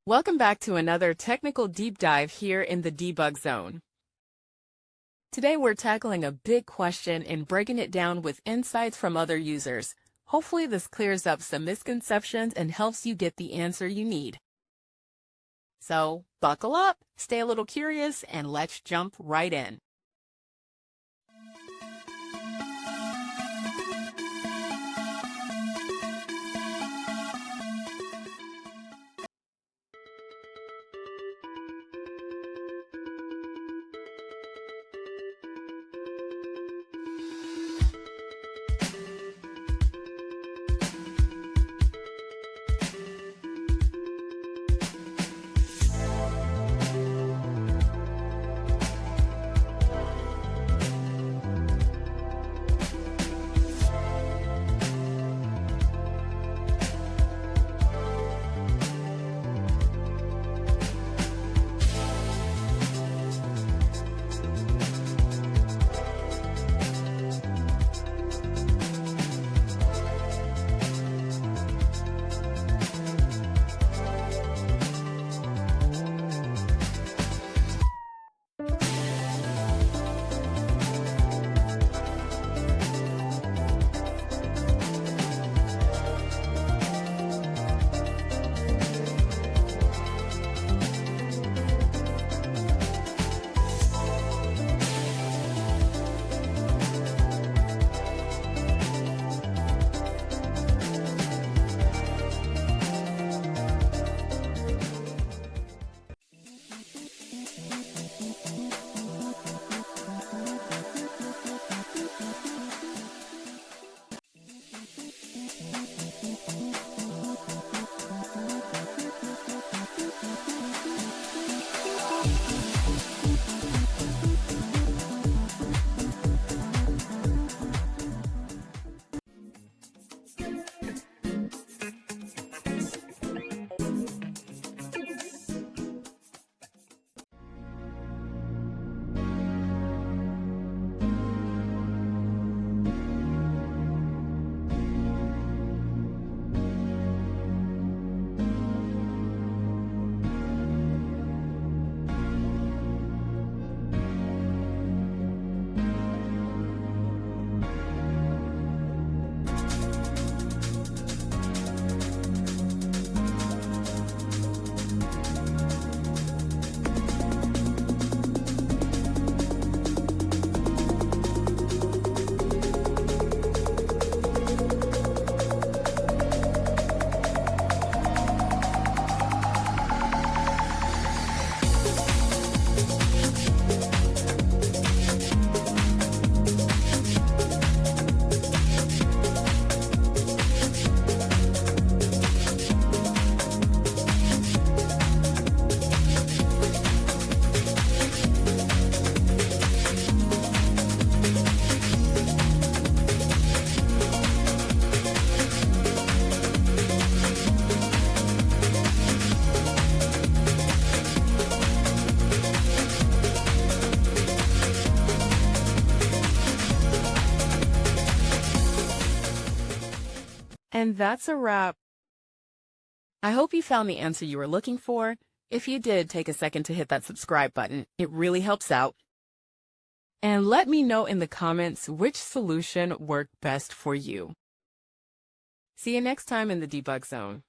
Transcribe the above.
Welcome back to another technical deep dive here in the debug zone. Today we're tackling a big question and breaking it down with insights from other users. Hopefully this clears up some misconceptions and helps you get the answer you need. So buckle up, stay a little curious, and let's jump right in. And that's a wrap. I hope you found the answer you were looking for. If you did, take a second to hit that subscribe button. It really helps out. And let me know in the comments which solution worked best for you. See you next time in the debug zone.